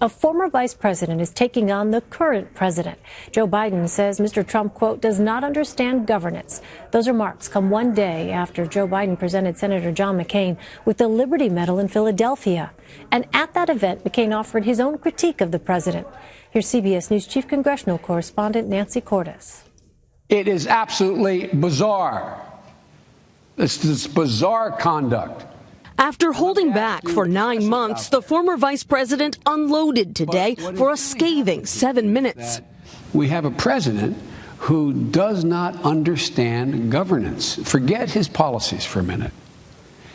A former vice president is taking on the current president. Joe Biden says Mr. Trump, quote, does not understand governance. Those remarks come one day after Joe Biden presented Senator John McCain with the Liberty Medal in Philadelphia. And at that event, McCain offered his own critique of the president. Here's CBS News Chief Congressional Correspondent Nancy Cordes. It is absolutely bizarre. This is bizarre conduct. After holding back for 9 months, the former vice president unloaded today for a scathing 7 minutes. We have a president who does not understand governance. Forget his policies for a minute.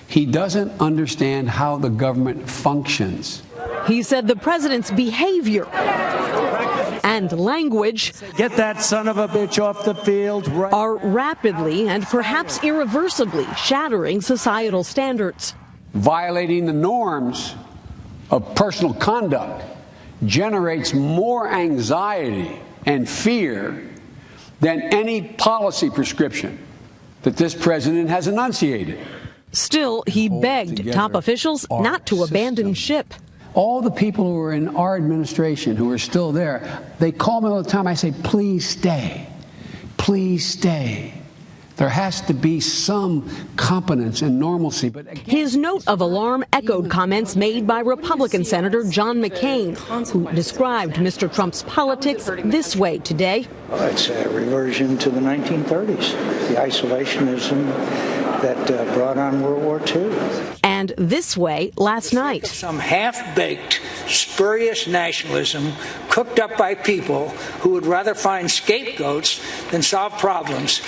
He doesn't understand how the government functions. He said the president's behavior and language get that son of a bitch off the field are rapidly and perhaps irreversibly shattering societal standards. Violating the norms of personal conduct generates more anxiety and fear than any policy prescription that this president has enunciated. Still, he begged top officials not to abandon ship. All the people who are in our administration who are still there, they call me all the time. I say, please stay. Please stay. There has to be some competence and normalcy. But again, his note of alarm echoed comments made by Republican Senator John McCain, who described Mr. Trump's politics this way today. Well, it's a reversion to the 1930s, the isolationism that brought on World War II. And this way last night. Some half-baked, spurious nationalism cooked up by people who would rather find scapegoats than solve problems.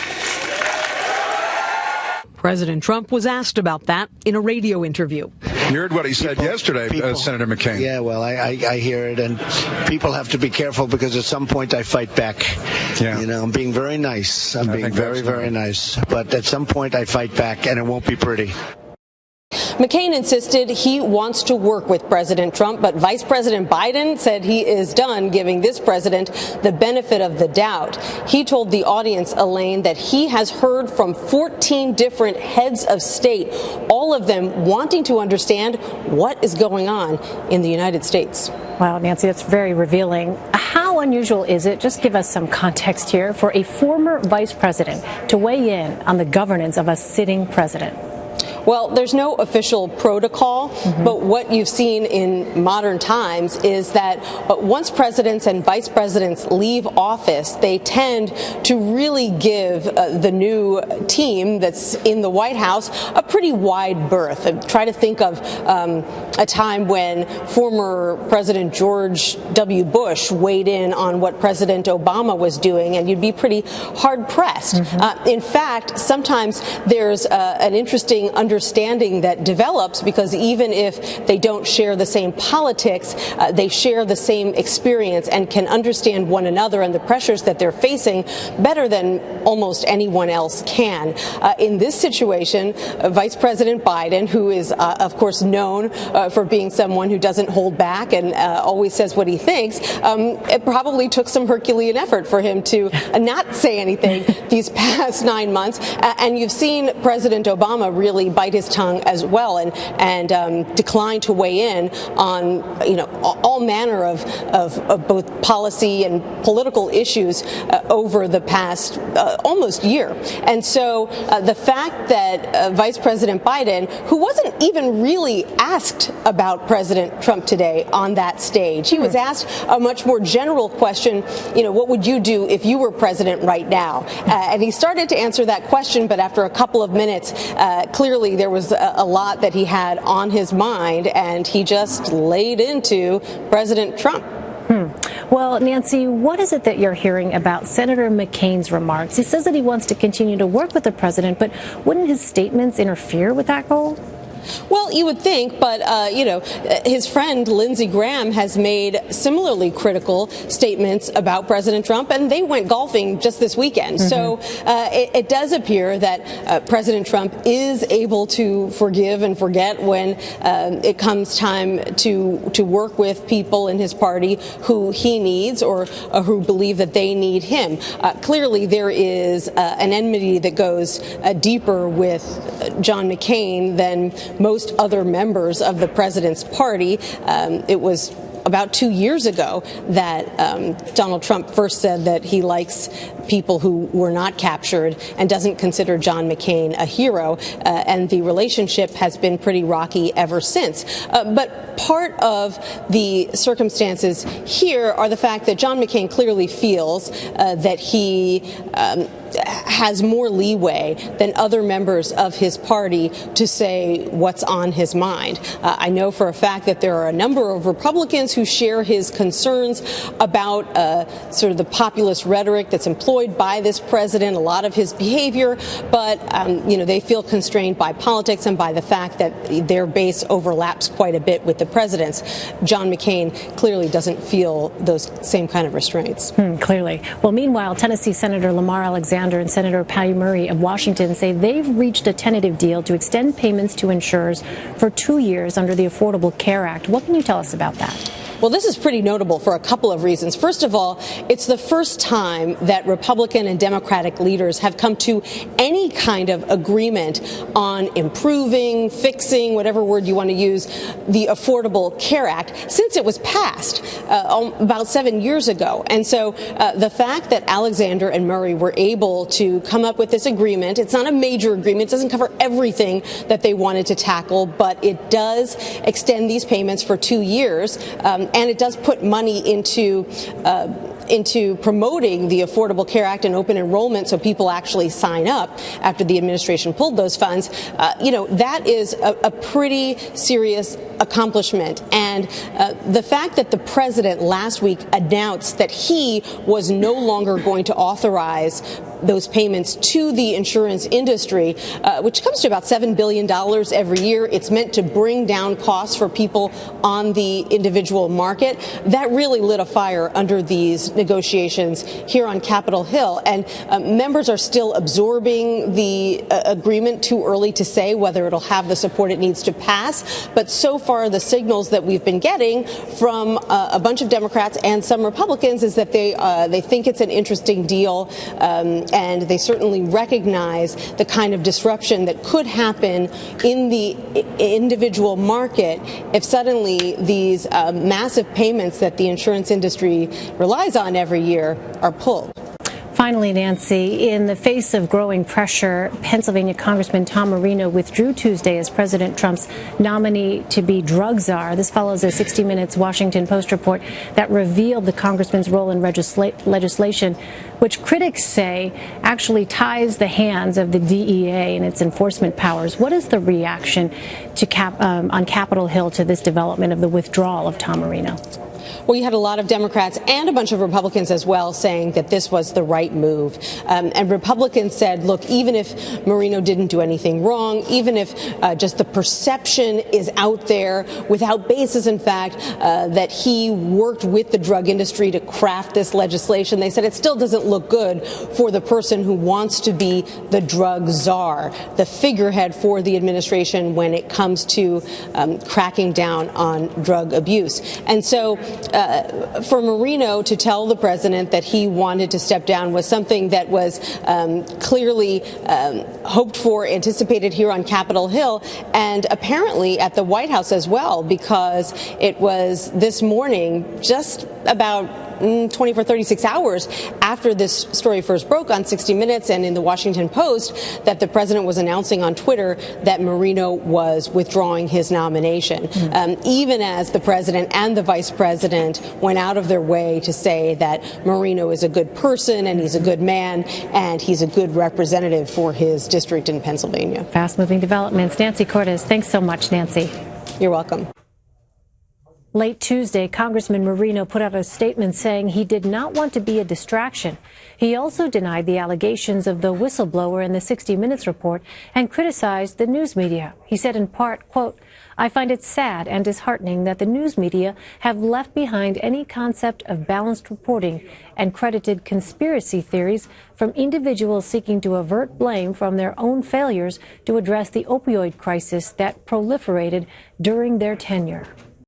President Trump was asked about that in a radio interview. You heard what he said yesterday, Senator McCain. Yeah, well, I hear it, and people have to be careful because at some point I fight back. Yeah. You know, I'm being very nice. I'm being very, very nice. But at some point I fight back, and it won't be pretty. McCain insisted he wants to work with President Trump, but Vice President Biden said he is done giving this president the benefit of the doubt. He told the audience, Elaine, that he has heard from 14 different heads of state, all of them wanting to understand what is going on in the United States. Wow, Nancy, that's very revealing. How unusual is it, just give us some context here, for a former vice president to weigh in on the governance of a sitting president? Well, there's no official protocol, but what you've seen in modern times is that once presidents and vice presidents leave office, they tend to really give the new team that's in the White House a pretty wide berth. Try to think of a time when former President George W. Bush weighed in on what President Obama was doing, and you'd be pretty hard-pressed. In fact, sometimes there's an interesting understanding that develops because even if they don't share the same politics, they share the same experience and can understand one another and the pressures that they're facing better than almost anyone else can. In this situation, Vice President Biden, who is, of course, known for being someone who doesn't hold back and always says what he thinks, it probably took some Herculean effort for him to not say anything these past 9 months. And you've seen President Obama really bite his tongue as well and decline to weigh in on all manner of both policy and political issues over the past almost year. And so the fact that Vice President Biden, who wasn't even really asked about President Trump today on that stage, he was asked a much more general question, what would you do if you were president right now? And he started to answer that question, but after a couple of minutes, clearly there was a lot that he had on his mind, and he just laid into President Trump. Well, Nancy, what is it that you're hearing about Senator McCain's remarks? He says that he wants to continue to work with the president, but wouldn't his statements interfere with that goal? Well, you would think, but, his friend Lindsey Graham has made similarly critical statements about President Trump, and they went golfing just this weekend. So it does appear that President Trump is able to forgive and forget when it comes time to work with people in his party who he needs or who believe that they need him. Clearly, there is an enmity that goes deeper with John McCain than most other members of the president's party. It was about 2 years ago that Donald Trump first said that he likes people who were not captured and doesn't consider John McCain a hero, and the relationship has been pretty rocky ever since. But part of the circumstances here are the fact that John McCain clearly feels that he has more leeway than other members of his party to say what's on his mind. I know for a fact that there are a number of Republicans who share his concerns about sort of the populist rhetoric that's employed by this president, a lot of his behavior, but they feel constrained by politics and by the fact that their base overlaps quite a bit with the president's. John McCain clearly doesn't feel those same kind of restraints. Clearly. Well, meanwhile, Tennessee Senator Lamar Alexander and Senator Patty Murray of Washington say they've reached a tentative deal to extend payments to insurers for 2 years under the Affordable Care Act. What can you tell us about that? Well, this is pretty notable for a couple of reasons. First of all, it's the first time that Republican and Democratic leaders have come to any kind of agreement on improving, fixing, whatever word you want to use, the Affordable Care Act since it was passed about 7 years ago. And so the fact that Alexander and Murray were able to come up with this agreement, it's not a major agreement, it doesn't cover everything that they wanted to tackle, but it does extend these payments for 2 years. And it does put money into promoting the Affordable Care Act and open enrollment so people actually sign up after the administration pulled those funds. That is a pretty serious accomplishment. And the fact that the president last week announced that he was no longer going to authorize those payments to the insurance industry, which comes to about $7 billion every year. It's meant to bring down costs for people on the individual market. That really lit a fire under these negotiations here on Capitol Hill. And members are still absorbing the agreement. Too early to say whether it'll have the support it needs to pass. But so far, the signals that we've been getting from a bunch of Democrats and some Republicans is that they think it's an interesting deal. And they certainly recognize the kind of disruption that could happen in the individual market if suddenly these massive payments that the insurance industry relies on every year are pulled. Finally, Nancy, in the face of growing pressure, Pennsylvania Congressman Tom Marino withdrew Tuesday as President Trump's nominee to be drug czar. This follows a 60 Minutes Washington Post report that revealed the congressman's role in legislation, which critics say actually ties the hands of the DEA and its enforcement powers. What is the reaction on Capitol Hill to this development of the withdrawal of Tom Marino? Well, you had a lot of Democrats and a bunch of Republicans as well saying that this was the right move. And Republicans said, look, even if Marino didn't do anything wrong, even if just the perception is out there without basis in fact that he worked with the drug industry to craft this legislation, they said it still doesn't look good for the person who wants to be the drug czar, the figurehead for the administration when it comes to cracking down on drug abuse. And so for Marino to tell the president that he wanted to step down was something that was clearly hoped for, anticipated here on Capitol Hill, and apparently at the White House as well, because it was this morning, just about 36 hours after this story first broke on 60 Minutes and in the Washington Post, that the president was announcing on Twitter that Marino was withdrawing his nomination, even as the president and the vice president went out of their way to say that Marino is a good person and he's a good man and he's a good representative for his district in Pennsylvania. Fast-moving developments. Nancy Cortez, thanks so much, Nancy. You're welcome. Late Tuesday, Congressman Marino put out a statement saying he did not want to be a distraction. He also denied the allegations of the whistleblower in the 60 Minutes report and criticized the news media. He said in part, quote, "I find it sad and disheartening that the news media have left behind any concept of balanced reporting and credited conspiracy theories from individuals seeking to avert blame from their own failures to address the opioid crisis that proliferated during their tenure."